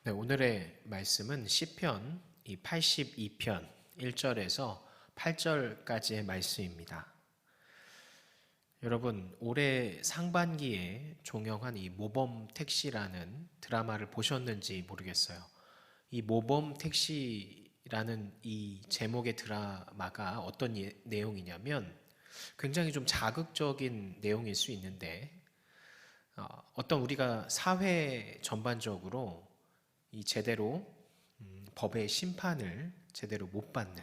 네, 오늘의 말씀은 시편 82편 1절에서 8절까지의 말씀입니다. 여러분, 올해 상반기에 종영한 이 모범 택시라는 드라마를 보셨는지 모르겠어요. 이 모범 택시라는 이 제목의 드라마가 어떤 내용이냐면 굉장히 좀 자극적인 내용일 수 있는데 어떤 우리가 사회 전반적으로 이 제대로 법의 심판을 제대로 못 받는,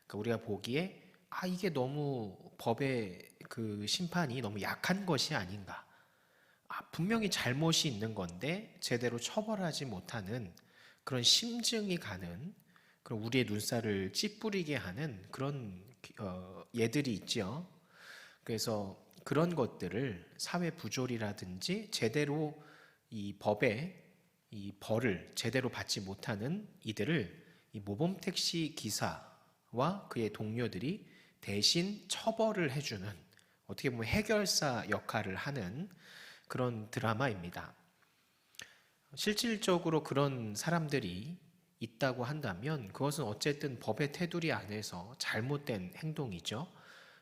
그러니까 우리가 보기에 이게 너무 법의 그 심판이 너무 약한 것이 아닌가, 분명히 잘못이 있는 건데 제대로 처벌하지 못하는 그런 심증이 가는, 그런 우리의 눈살을 찌푸리게 하는 그런 예들이 있죠. 그래서 그런 것들을 사회 부조리라든지 제대로 이 법의 이 벌을 제대로 받지 못하는 이들을 이 모범 택시 기사와 그의 동료들이 대신 처벌을 해주는, 어떻게 보면 해결사 역할을 하는 그런 드라마입니다. 실질적으로 그런 사람들이 있다고 한다면 그것은 어쨌든 법의 테두리 안에서 잘못된 행동이죠.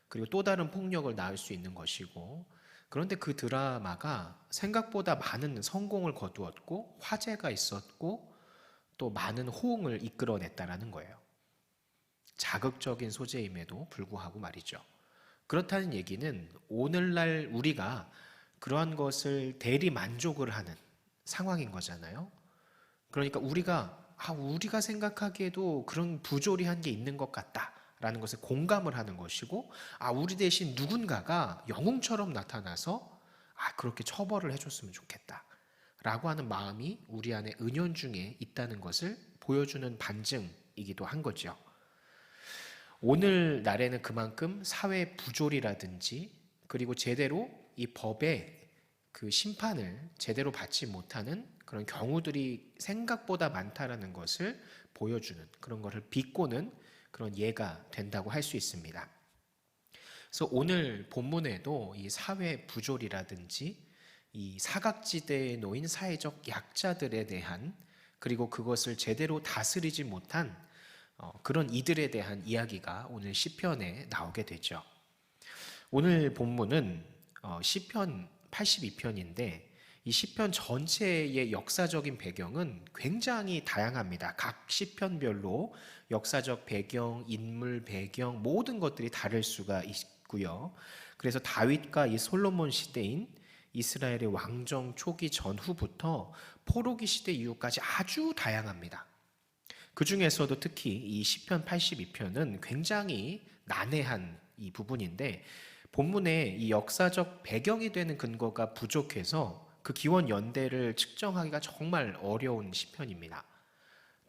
그리고 또 다른 폭력을 낳을 수 있는 것이고, 그런데 그 드라마가 생각보다 많은 성공을 거두었고 화제가 있었고 또 많은 호응을 이끌어냈다라는 거예요. 자극적인 소재임에도 불구하고 말이죠. 그렇다는 얘기는 오늘날 우리가 그러한 것을 대리 만족을 하는 상황인 거잖아요. 그러니까 우리가 생각하기에도 그런 부조리한 게 있는 것 같다 라는 것에 공감을 하는 것이고, 우리 대신 누군가가 영웅처럼 나타나서 그렇게 처벌을 해줬으면 좋겠다 라고 하는 마음이 우리 안에 은연중에 있다는 것을 보여주는 반증이기도 한 거죠. 오늘날에는 그만큼 사회 부조리라든지 그리고 제대로 이 법의 그 심판을 제대로 받지 못하는 그런 경우들이 생각보다 많다라는 것을 보여주는, 그런 것을 비꼬는 그런 예가 된다고 할 수 있습니다. 그래서 오늘 본문에도 이 사회 부조리라든지 이 사각지대에 놓인 사회적 약자들에 대한, 그리고 그것을 제대로 다스리지 못한 그런 이들에 대한 이야기가 오늘 시편에 나오게 되죠. 오늘 본문은 시편 82편인데 이 시편 전체의 역사적인 배경은 굉장히 다양합니다. 각 시편별로 역사적 배경, 인물 배경 모든 것들이 다를 수가 있고요. 그래서 다윗과 이 솔로몬 시대인 이스라엘의 왕정 초기 전후부터 포로기 시대 이후까지 아주 다양합니다. 그 중에서도 특히 이 시편 82편은 굉장히 난해한 이 부분인데, 본문에 이 역사적 배경이 되는 근거가 부족해서 그 기원 연대를 측정하기가 정말 어려운 시편입니다.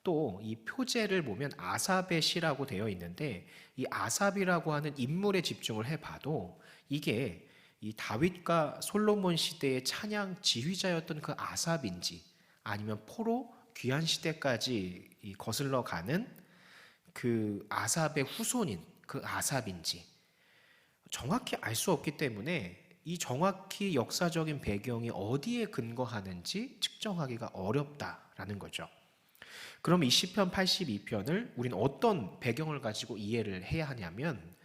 또 이 표제를 보면 아삽의 시라고 되어 있는데, 이 아삽이라고 하는 인물에 집중을 해봐도 이게 이 다윗과 솔로몬 시대의 찬양 지휘자였던 그 아삽인지 아니면 포로 귀환 시대까지 거슬러 가는 그 아삽의 후손인 그 아삽인지 정확히 알 수 없기 때문에 이 정확히 역사적인 배경이 어디에 근거하는지 측정하기가 어렵다라는 거죠. 그럼 이 시편 82편을 우리는 어떤 배경을 가지고 이해를 해야 하냐면,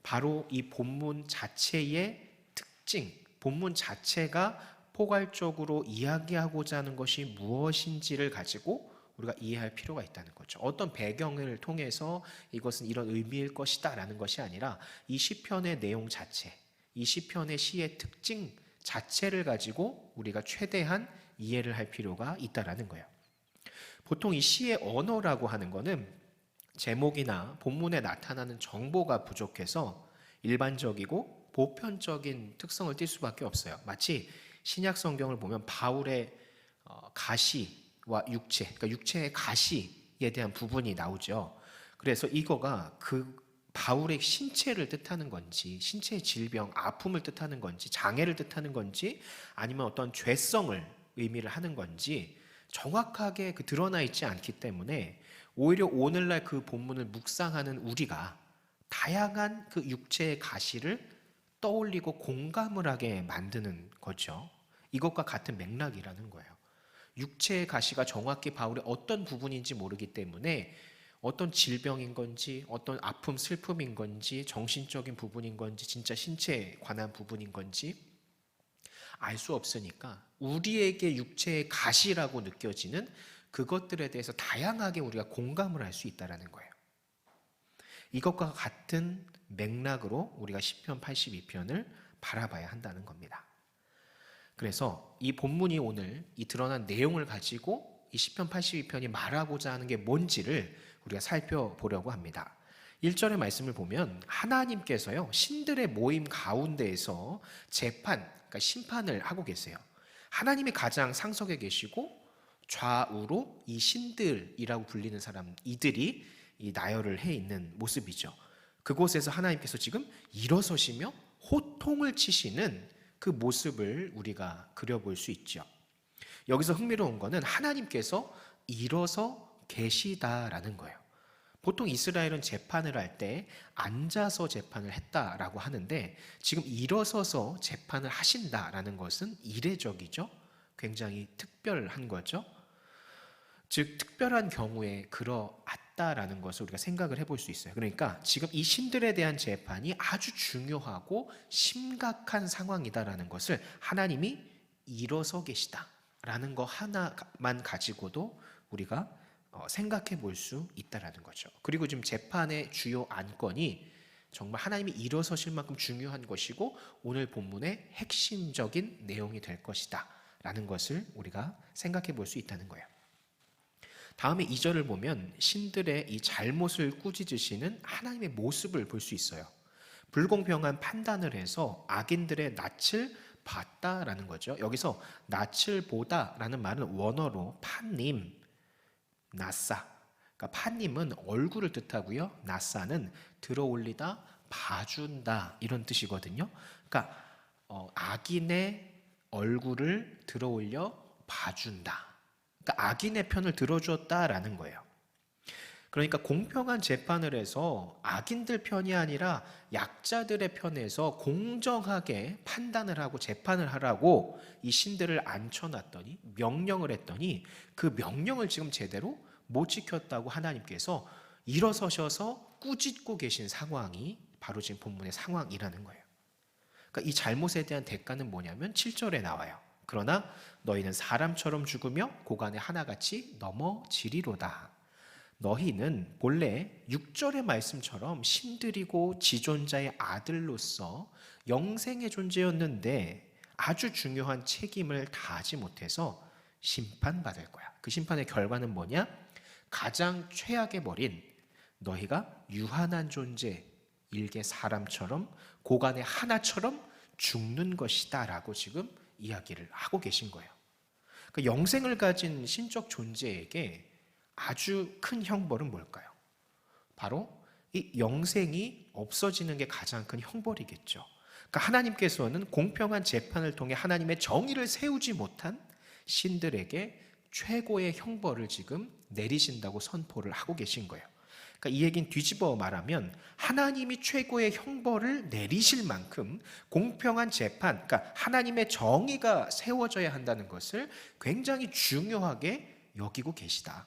바로 이 본문 자체의 특징, 본문 자체가 포괄적으로 이야기하고자 하는 것이 무엇인지를 가지고 우리가 이해할 필요가 있다는 거죠. 어떤 배경을 통해서 이것은 이런 의미일 것이다 라는 것이 아니라 이 시편의 내용 자체, 이 시편의 시의 특징 자체를 가지고 우리가 최대한 이해를 할 필요가 있다라는 거예요. 보통 이 시의 언어라고 하는 거는 제목이나 본문에 나타나는 정보가 부족해서 일반적이고 보편적인 특성을 띌 수밖에 없어요. 마치 신약 성경을 보면 바울의 가시와 육체, 그러니까 육체의 가시에 대한 부분이 나오죠. 그래서 이거가 그 바울의 신체를 뜻하는 건지, 신체의 질병, 아픔을 뜻하는 건지, 장애를 뜻하는 건지, 아니면 어떤 죄성을 의미를 하는 건지 정확하게 드러나 있지 않기 때문에 오히려 오늘날 그 본문을 묵상하는 우리가 다양한 그 육체의 가시를 떠올리고 공감을 하게 만드는 거죠. 이것과 같은 맥락이라는 거예요. 육체의 가시가 정확히 바울의 어떤 부분인지 모르기 때문에 어떤 질병인 건지 어떤 아픔, 슬픔인 건지 정신적인 부분인 건지 진짜 신체에 관한 부분인 건지 알 수 없으니까 우리에게 육체의 가시라고 느껴지는 그것들에 대해서 다양하게 우리가 공감을 할 수 있다는 거예요. 이것과 같은 맥락으로 우리가 시편 82편을 바라봐야 한다는 겁니다. 그래서 이 본문이 오늘 이 드러난 내용을 가지고 이 시편 82편이 말하고자 하는 게 뭔지를 우리가 살펴보려고 합니다. 1절의 말씀을 보면 하나님께서요 신들의 모임 가운데에서 재판, 그러니까 심판을 하고 계세요. 하나님이 가장 상석에 계시고 좌우로 이 신들이라고 불리는 사람 이들이 이 나열을 해 있는 모습이죠. 그곳에서 하나님께서 지금 일어서시며 호통을 치시는 그 모습을 우리가 그려볼 수 있죠. 여기서 흥미로운 거는 하나님께서 일어서 계시다라는 거예요. 보통 이스라엘은 재판을 할 때 앉아서 재판을 했다라고 하는데 지금 일어서서 재판을 하신다라는 것은 이례적이죠. 굉장히 특별한 거죠. 즉 특별한 경우에 그러했다라는 것을 우리가 생각을 해볼 수 있어요. 그러니까 지금 이 신들에 대한 재판이 아주 중요하고 심각한 상황이다라는 것을 하나님이 일어서 계시다라는 거 하나만 가지고도 우리가 생각해 볼 수 있다라는 거죠. 그리고 지금 재판의 주요 안건이 정말 하나님이 일어서실 만큼 중요한 것이고 오늘 본문의 핵심적인 내용이 될 것이다 라는 것을 우리가 생각해 볼 수 있다는 거예요. 다음에 2절을 보면 신들의 이 잘못을 꾸짖으시는 하나님의 모습을 볼 수 있어요. 불공평한 판단을 해서 악인들의 낯을 봤다라는 거죠. 여기서 낯을 보다라는 말은 원어로 판님, 나사. 그러니까 판님은 얼굴을 뜻하고요. 나사는 들어올리다, 봐준다 이런 뜻이거든요. 그러니까 악인의 얼굴을 들어올려 봐준다. 그러니까 악인의 편을 들어주었다라는 거예요. 그러니까 공평한 재판을 해서 악인들 편이 아니라 약자들의 편에서 공정하게 판단을 하고 재판을 하라고 이 신들을 앉혀놨더니 명령을 했더니 그 명령을 지금 제대로 못 지켰다고 하나님께서 일어서셔서 꾸짖고 계신 상황이 바로 지금 본문의 상황이라는 거예요. 그러니까 이 잘못에 대한 대가는 뭐냐면 7절에 나와요. 그러나 너희는 사람처럼 죽으며 고간에 하나같이 넘어지리로다. 너희는 본래 6절의 말씀처럼 신들이고 지존자의 아들로서 영생의 존재였는데 아주 중요한 책임을 다하지 못해서 심판받을 거야. 그 심판의 결과는 뭐냐? 가장 최악의 벌인 너희가 유한한 존재, 일개 사람처럼 고간의 하나처럼 죽는 것이다 라고 지금 이야기를 하고 계신 거예요. 그러니까 영생을 가진 신적 존재에게 아주 큰 형벌은 뭘까요? 바로 이 영생이 없어지는 게 가장 큰 형벌이겠죠. 그러니까 하나님께서는 공평한 재판을 통해 하나님의 정의를 세우지 못한 신들에게 최고의 형벌을 지금 내리신다고 선포를 하고 계신 거예요. 그러니까 이 얘기는 뒤집어 말하면 하나님이 최고의 형벌을 내리실 만큼 공평한 재판, 그러니까 하나님의 정의가 세워져야 한다는 것을 굉장히 중요하게 여기고 계시다.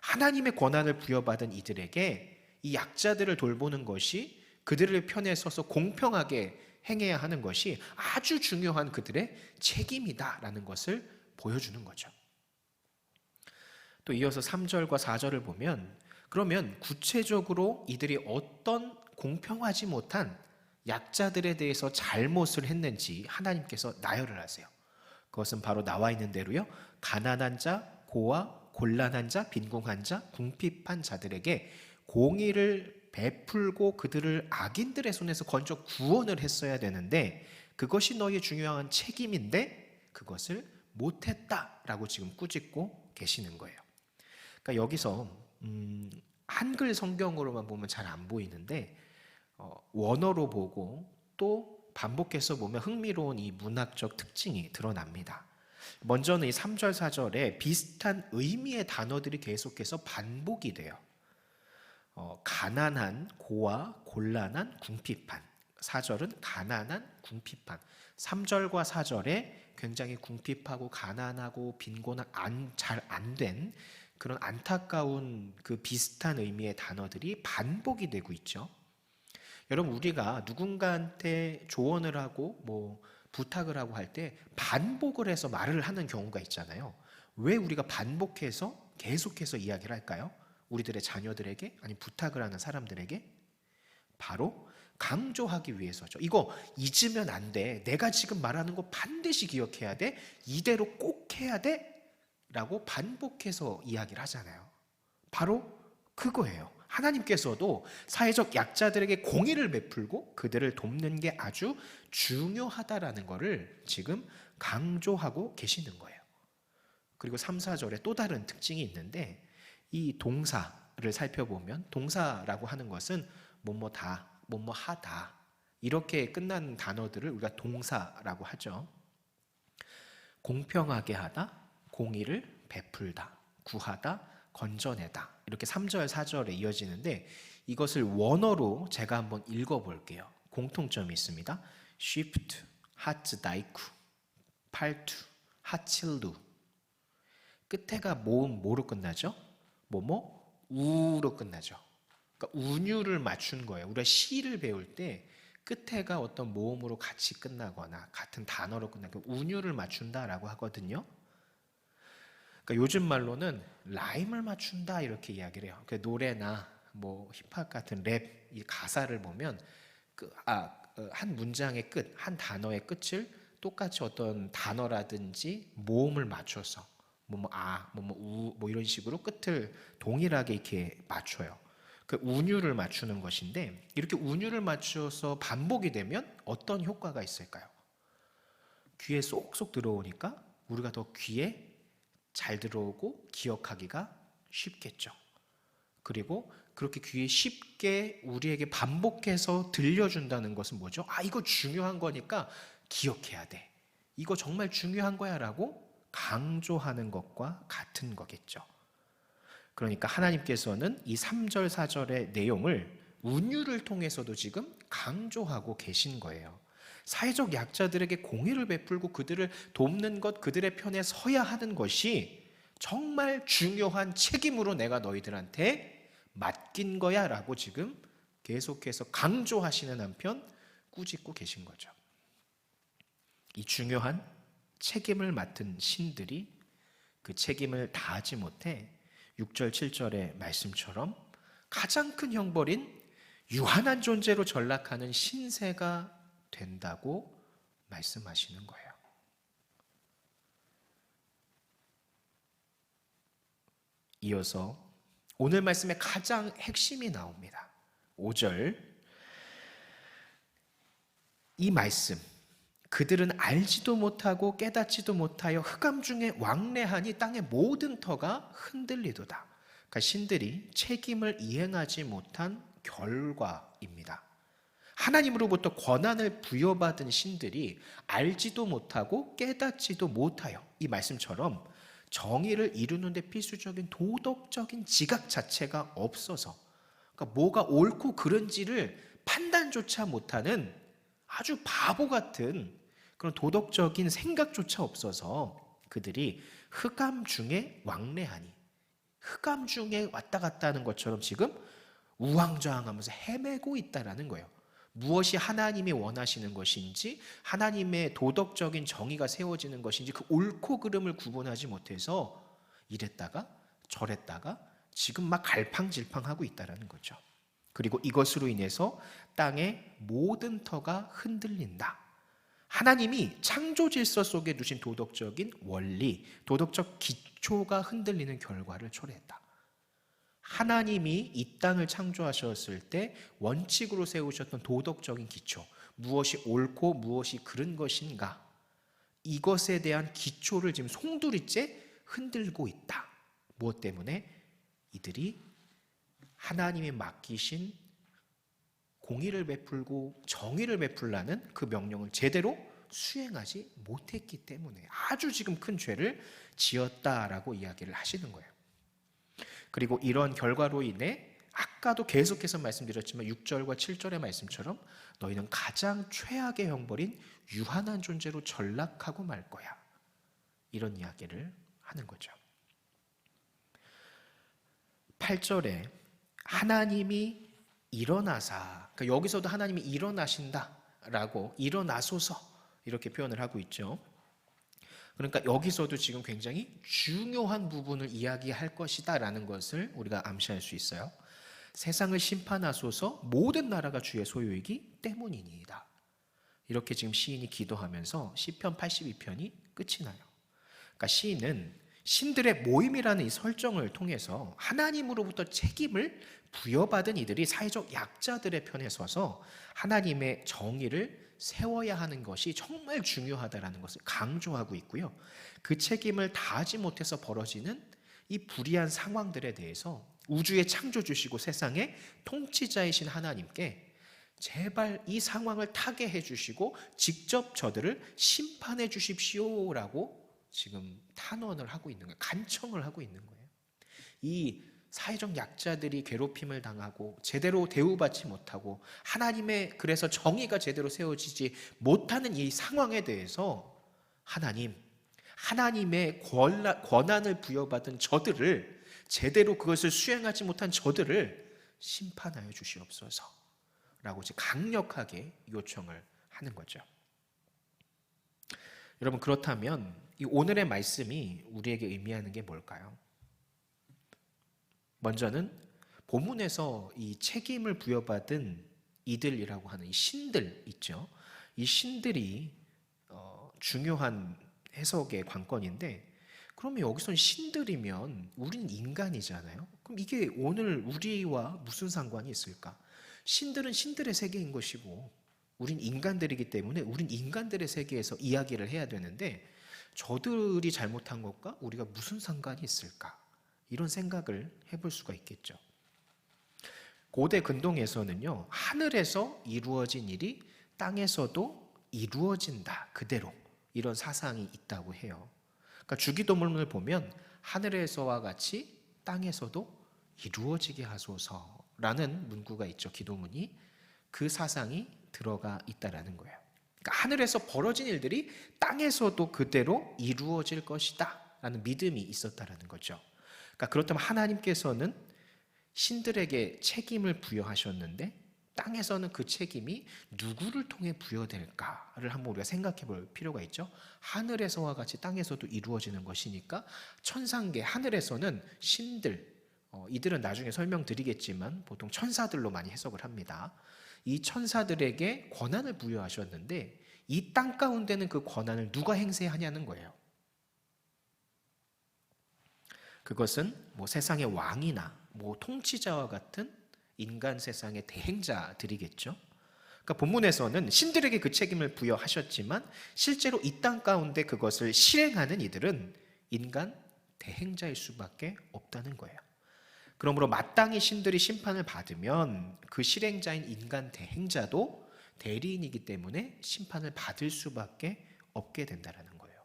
하나님의 권한을 부여받은 이들에게 이 약자들을 돌보는 것이 그들의 편에 서서 공평하게 행해야 하는 것이 아주 중요한 그들의 책임이다라는 것을 보여주는 거죠. 또 이어서 3절과 4절을 보면 그러면 구체적으로 이들이 어떤 공평하지 못한 약자들에 대해서 잘못을 했는지 하나님께서 나열을 하세요. 그것은 바로 나와 있는 대로요. 가난한 자, 고아, 곤란한 자, 빈궁한 자, 궁핍한 자들에게 공의를 베풀고 그들을 악인들의 손에서 건져 구원을 했어야 되는데 그것이 너희의 중요한 책임인데 그것을 못했다라고 지금 꾸짖고 계시는 거예요. 그러니까 여기서 한글 성경으로만 보면 잘 안 보이는데 원어로 보고 또 반복해서 보면 흥미로운 이 문학적 특징이 드러납니다. 먼저는 이 3절, 4절에 비슷한 의미의 단어들이 계속해서 반복이 돼요. 가난한, 고아, 곤란한, 궁핍한. 4절은 가난한, 궁핍한. 3절과 4절에 굉장히 궁핍하고 가난하고 빈곤한 잘 안 된 그런 안타까운 그 비슷한 의미의 단어들이 반복이 되고 있죠. 여러분, 우리가 누군가한테 조언을 하고 뭐 부탁을 하고 할 때 반복을 해서 말을 하는 경우가 있잖아요. 왜 우리가 반복해서 계속해서 이야기를 할까요? 우리들의 자녀들에게, 아니 부탁을 하는 사람들에게? 바로 강조하기 위해서죠. 이거 잊으면 안 돼. 내가 지금 말하는 거 반드시 기억해야 돼. 이대로 꼭 해야 돼. 라고 반복해서 이야기를 하잖아요. 바로 그거예요. 하나님께서도 사회적 약자들에게 공의를 베풀고 그들을 돕는 게 아주 중요하다라는 것을 지금 강조하고 계시는 거예요. 그리고 3, 4절에 또 다른 특징이 있는데, 이 동사를 살펴보면 동사라고 하는 것은 뭐뭐다, 뭐뭐하다 이렇게 끝나는 단어들을 우리가 동사라고 하죠. 공평하게 하다, 공의를 베풀다, 구하다, 건져내다 이렇게 3절, 4절에 이어지는데, 이것을 원어로 제가 한번 읽어볼게요. 공통점이 있습니다. 쉬프트, 하츠다이쿠, 팔투, 하칠루. 끝에가 뭐로 끝나죠? 우로 끝나죠. 그러니까 운율을 맞춘 거예요. 우리가 시를 배울 때 끝에가 어떤 모음으로 같이 끝나거나 같은 단어로 끝나고 운율을 맞춘다라고 하거든요. 그러니까 요즘 말로는 라임을 맞춘다 이렇게 이야기를 해요. 그 노래나 뭐 힙합 같은 랩 이 가사를 보면 한 문장의 끝, 한 단어의 끝을 똑같이 어떤 단어라든지 모음을 맞춰서 우 이런 식으로 끝을 동일하게 이렇게 맞춰요. 그 운율을 맞추는 것인데, 이렇게 운율을 맞춰서 반복이 되면 어떤 효과가 있을까요? 귀에 쏙쏙 들어오니까 우리가 더 귀에 잘 들어오고 기억하기가 쉽겠죠. 그리고 그렇게 귀에 쉽게 우리에게 반복해서 들려준다는 것은 뭐죠? 이거 중요한 거니까 기억해야 돼. 이거 정말 중요한 거야 라고 강조하는 것과 같은 거겠죠. 그러니까 하나님께서는 이 3절, 4절의 내용을 운율을 통해서도 지금 강조하고 계신 거예요. 사회적 약자들에게 공의를 베풀고 그들을 돕는 것, 그들의 편에 서야 하는 것이 정말 중요한 책임으로 내가 너희들한테 맡긴 거야 라고 지금 계속해서 강조하시는 한편 꾸짖고 계신 거죠. 이 중요한 책임을 맡은 신들이 그 책임을 다하지 못해 6절, 7절의 말씀처럼 가장 큰 형벌인 유한한 존재로 전락하는 신세가 된다고 말씀하시는 거예요. 이어서 오늘 말씀의 가장 핵심이 나옵니다. 5절, 이 말씀, 그들은 알지도 못하고 깨닫지도 못하여 흑암 중에 왕래하니 땅의 모든 터가 흔들리도다. 그러니까 신들이 책임을 이행하지 못한 결과입니다. 하나님으로부터 권한을 부여받은 신들이 알지도 못하고 깨닫지도 못하여, 이 말씀처럼 정의를 이루는 데 필수적인 도덕적인 지각 자체가 없어서, 그러니까 뭐가 옳고 그른지를 판단조차 못하는 아주 바보 같은 그런 도덕적인 생각조차 없어서 그들이 흑암 중에 왕래하니, 흑암 중에 왔다 갔다 하는 것처럼 지금 우왕좌왕하면서 헤매고 있다라는 거예요. 무엇이 하나님이 원하시는 것인지, 하나님의 도덕적인 정의가 세워지는 것인지 그 옳고 그름을 구분하지 못해서 이랬다가 저랬다가 지금 막 갈팡질팡하고 있다는 거죠. 그리고 이것으로 인해서 땅의 모든 터가 흔들린다. 하나님이 창조 질서 속에 두신 도덕적인 원리, 도덕적 기초가 흔들리는 결과를 초래했다. 하나님이 이 땅을 창조하셨을 때 원칙으로 세우셨던 도덕적인 기초, 무엇이 옳고 무엇이 그른 것인가, 이것에 대한 기초를 지금 송두리째 흔들고 있다. 무엇 때문에? 이들이 하나님이 맡기신 공의를 베풀고 정의를 베풀라는 그 명령을 제대로 수행하지 못했기 때문에 아주 지금 큰 죄를 지었다라고 이야기를 하시는 거예요. 그리고 이런 결과로 인해 아까도 계속해서 말씀드렸지만 6절과 7절의 말씀처럼 너희는 가장 최악의 형벌인 유한한 존재로 전락하고 말 거야. 이런 이야기를 하는 거죠. 8절에 하나님이 일어나사, 그러니까 여기서도 하나님이 일어나신다라고 일어나소서 이렇게 표현을 하고 있죠. 그러니까 여기서도 지금 굉장히 중요한 부분을 이야기할 것이다 라는 것을 우리가 암시할 수 있어요. 세상을 심판하소서 모든 나라가 주의 소유이기 때문이니이다. 이렇게 지금 시인이 기도하면서 시편 82편이 끝이 나요. 그러니까 시인은 신들의 모임이라는 이 설정을 통해서 하나님으로부터 책임을 부여받은 이들이 사회적 약자들의 편에 서서 하나님의 정의를 세워야 하는 것이 정말 중요하다는 것을 강조하고 있고요. 그 책임을 다하지 못해서 벌어지는 이 불의한 상황들에 대해서 우주의 창조주시고 세상의 통치자이신 하나님께 제발 이 상황을 타게 해주시고 직접 저들을 심판해 주십시오라고 지금 탄원을 하고 있는 거예요. 간청을 하고 있는 거예요. 이 사회적 약자들이 괴롭힘을 당하고 제대로 대우받지 못하고 하나님의 그래서 정의가 제대로 세워지지 못하는 이 상황에 대해서 하나님의 권한을 부여받은 저들을 제대로 그것을 수행하지 못한 저들을 심판하여 주시옵소서 라고 강력하게 요청을 하는 거죠. 여러분, 그렇다면 이 오늘의 말씀이 우리에게 의미하는 게 뭘까요? 먼저는 본문에서 이 책임을 부여받은 이들이라고 하는 이 신들 있죠. 이 신들이 중요한 해석의 관건인데, 그러면 여기서는 신들이면 우린 인간이잖아요. 그럼 이게 오늘 우리와 무슨 상관이 있을까? 신들은 신들의 세계인 것이고 우린 인간들이기 때문에 우린 인간들의 세계에서 이야기를 해야 되는데 저들이 잘못한 것과 우리가 무슨 상관이 있을까? 이런 생각을 해볼 수가 있겠죠. 고대 근동에서는요, 하늘에서 이루어진 일이 땅에서도 이루어진다, 그대로 이런 사상이 있다고 해요. 그러니까 주기도문을 보면 하늘에서와 같이 땅에서도 이루어지게 하소서라는 문구가 있죠. 기도문이 그 사상이 들어가 있다라는 거예요. 그러니까 하늘에서 벌어진 일들이 땅에서도 그대로 이루어질 것이다 라는 믿음이 있었다라는 거죠. 그러니까 그렇다면 하나님께서는 신들에게 책임을 부여하셨는데 땅에서는 그 책임이 누구를 통해 부여될까를 한번 우리가 생각해 볼 필요가 있죠. 하늘에서와 같이 땅에서도 이루어지는 것이니까 천상계 하늘에서는 신들, 이들은 나중에 설명드리겠지만 보통 천사들로 많이 해석을 합니다. 이 천사들에게 권한을 부여하셨는데 이 땅 가운데는 그 권한을 누가 행세하냐는 거예요. 그것은 세상의 왕이나 통치자와 같은 인간 세상의 대행자들이겠죠. 그러니까 본문에서는 신들에게 그 책임을 부여하셨지만 실제로 이 땅 가운데 그것을 실행하는 이들은 인간 대행자일 수밖에 없다는 거예요. 그러므로 마땅히 신들이 심판을 받으면 그 실행자인 인간 대행자도 대리인이기 때문에 심판을 받을 수밖에 없게 된다는 거예요.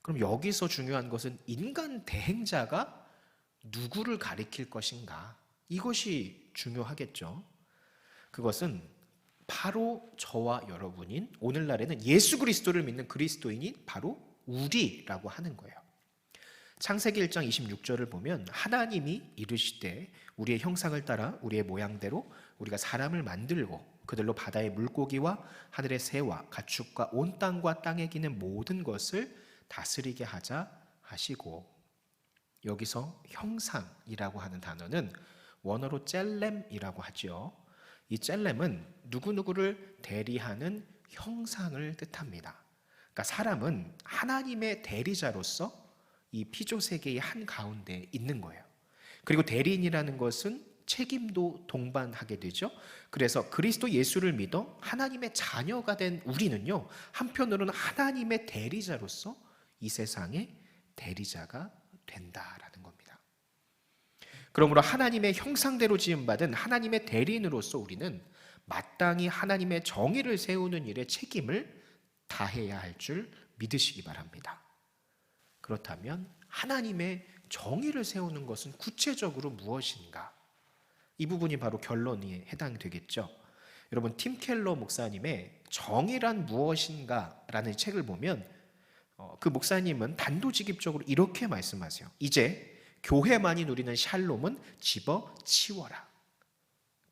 그럼 여기서 중요한 것은 인간 대행자가 누구를 가리킬 것인가? 이것이 중요하겠죠. 그것은 바로 저와 여러분인 오늘날에는 예수 그리스도를 믿는 그리스도인이 바로 우리라고 하는 거예요. 창세기 1장 26절을 보면 하나님이 이르시되 우리의 형상을 따라 우리의 모양대로 우리가 사람을 만들고 그들로 바다의 물고기와 하늘의 새와 가축과 온 땅과 땅에 기는 모든 것을 다스리게 하자 하시고, 여기서 형상이라고 하는 단어는 원어로 젤렘이라고 하죠. 이 젤렘은 누구누구를 대리하는 형상을 뜻합니다. 그러니까 사람은 하나님의 대리자로서 이 피조세계의 한가운데 있는 거예요. 그리고 대리인이라는 것은 책임도 동반하게 되죠. 그래서 그리스도 예수를 믿어 하나님의 자녀가 된 우리는요, 한편으로는 하나님의 대리자로서 이 세상의 대리자가 된다라는 겁니다. 그러므로 하나님의 형상대로 지음받은 하나님의 대리인으로서 우리는 마땅히 하나님의 정의를 세우는 일에 책임을 다해야 할 줄 믿으시기 바랍니다. 그렇다면 하나님의 정의를 세우는 것은 구체적으로 무엇인가? 이 부분이 바로 결론에 해당되겠죠. 여러분, 팀 켈러 목사님의 정의란 무엇인가? 라는 책을 보면 그 목사님은 단도직입적으로 이렇게 말씀하세요. 이제 교회만이 누리는 샬롬은 집어치워라.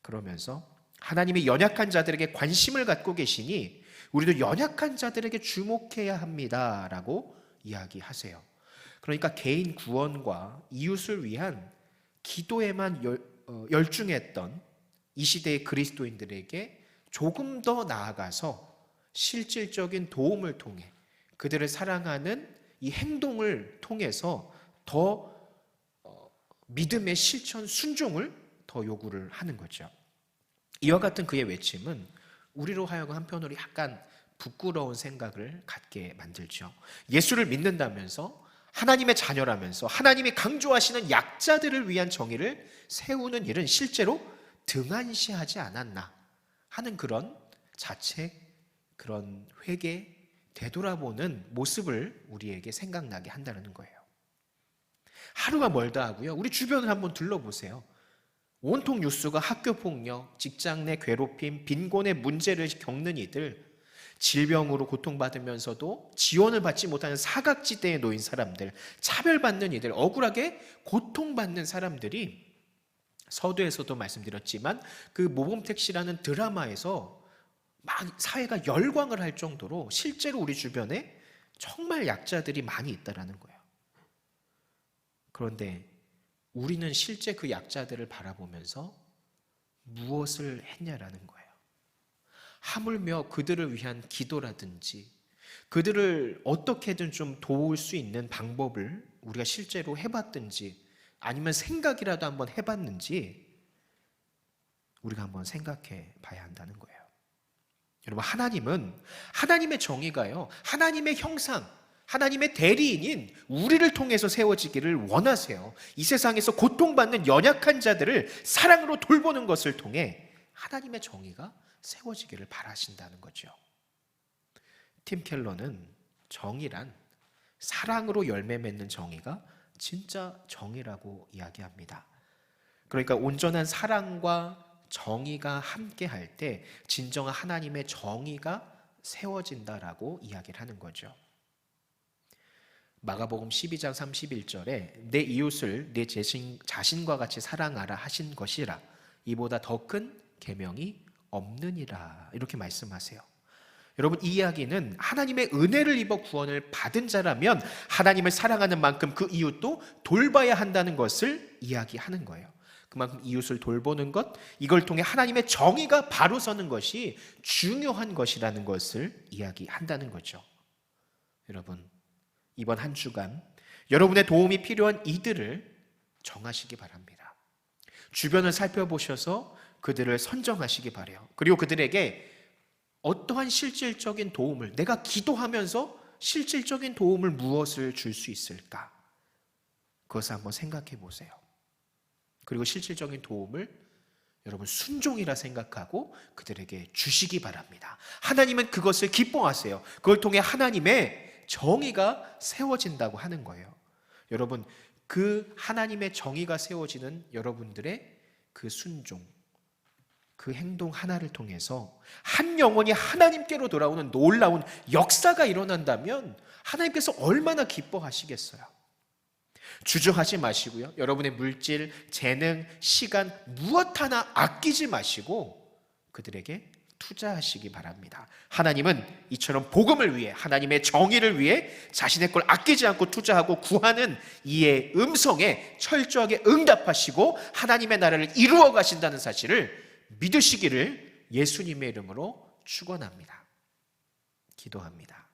그러면서 하나님이 연약한 자들에게 관심을 갖고 계시니 우리도 연약한 자들에게 주목해야 합니다 라고 이야기하세요. 그러니까 개인 구원과 이웃을 위한 기도에만 열중했던 이 시대의 그리스도인들에게 조금 더 나아가서 실질적인 도움을 통해 그들을 사랑하는 이 행동을 통해서 더 믿음의 실천, 순종을 더 요구를 하는 거죠. 이와 같은 그의 외침은 우리로 하여금 한편으로 약간 부끄러운 생각을 갖게 만들죠. 예수를 믿는다면서, 하나님의 자녀라면서 하나님이 강조하시는 약자들을 위한 정의를 세우는 일은 실제로 등한시하지 않았나 하는 그런 자책, 그런 회개, 되돌아보는 모습을 우리에게 생각나게 한다는 거예요. 하루가 멀다 하고요, 우리 주변을 한번 둘러보세요. 온통 뉴스가 학교폭력, 직장 내 괴롭힘, 빈곤의 문제를 겪는 이들, 질병으로 고통받으면서도 지원을 받지 못하는 사각지대에 놓인 사람들, 차별받는 이들, 억울하게 고통받는 사람들이 서두에서도 말씀드렸지만 그 모범택시라는 드라마에서 막 사회가 열광을 할 정도로 실제로 우리 주변에 정말 약자들이 많이 있다는 거예요. 그런데 우리는 실제 그 약자들을 바라보면서 무엇을 했냐라는 거예요. 하물며 그들을 위한 기도라든지 그들을 어떻게든 좀 도울 수 있는 방법을 우리가 실제로 해봤든지 아니면 생각이라도 한번 해봤는지 우리가 한번 생각해 봐야 한다는 거예요. 여러분, 하나님은 하나님의 정의가요, 하나님의 형상, 하나님의 대리인인 우리를 통해서 세워지기를 원하세요. 이 세상에서 고통받는 연약한 자들을 사랑으로 돌보는 것을 통해 하나님의 정의가 세워지기를 바라신다는 거죠. 팀 켈러는 정의란 사랑으로 열매 맺는 정의가 진짜 정의라고 이야기합니다. 그러니까 온전한 사랑과 정의가 함께 할 때 진정한 하나님의 정의가 세워진다라고 이야기를 하는 거죠. 마가복음 12장 31절에 내 이웃을 내 자신과 같이 사랑하라 하신 것이라 이보다 더 큰 계명이 없느니라, 이렇게 말씀하세요. 여러분, 이 이야기는 하나님의 은혜를 입어 구원을 받은 자라면 하나님을 사랑하는 만큼 그 이웃도 돌봐야 한다는 것을 이야기하는 거예요. 그만큼 이웃을 돌보는 것, 이걸 통해 하나님의 정의가 바로 서는 것이 중요한 것이라는 것을 이야기한다는 거죠. 여러분, 이번 한 주간 여러분의 도움이 필요한 이들을 정하시기 바랍니다. 주변을 살펴보셔서 그들을 선정하시기 바라요. 그리고 그들에게 어떠한 실질적인 도움을, 내가 기도하면서 실질적인 도움을 무엇을 줄 수 있을까? 그것을 한번 생각해 보세요. 그리고 실질적인 도움을 여러분 순종이라 생각하고 그들에게 주시기 바랍니다. 하나님은 그것을 기뻐하세요. 그걸 통해 하나님의 정의가 세워진다고 하는 거예요. 여러분, 그 하나님의 정의가 세워지는 여러분들의 그 순종, 그 행동 하나를 통해서 한 영혼이 하나님께로 돌아오는 놀라운 역사가 일어난다면 하나님께서 얼마나 기뻐하시겠어요. 주저하지 마시고요, 여러분의 물질, 재능, 시간 무엇 하나 아끼지 마시고 그들에게 투자하시기 바랍니다. 하나님은 이처럼 복음을 위해, 하나님의 정의를 위해 자신의 걸 아끼지 않고 투자하고 구하는 이의 음성에 철저하게 응답하시고 하나님의 나라를 이루어 가신다는 사실을 믿으시기를 예수님의 이름으로 축원합니다. 기도합니다.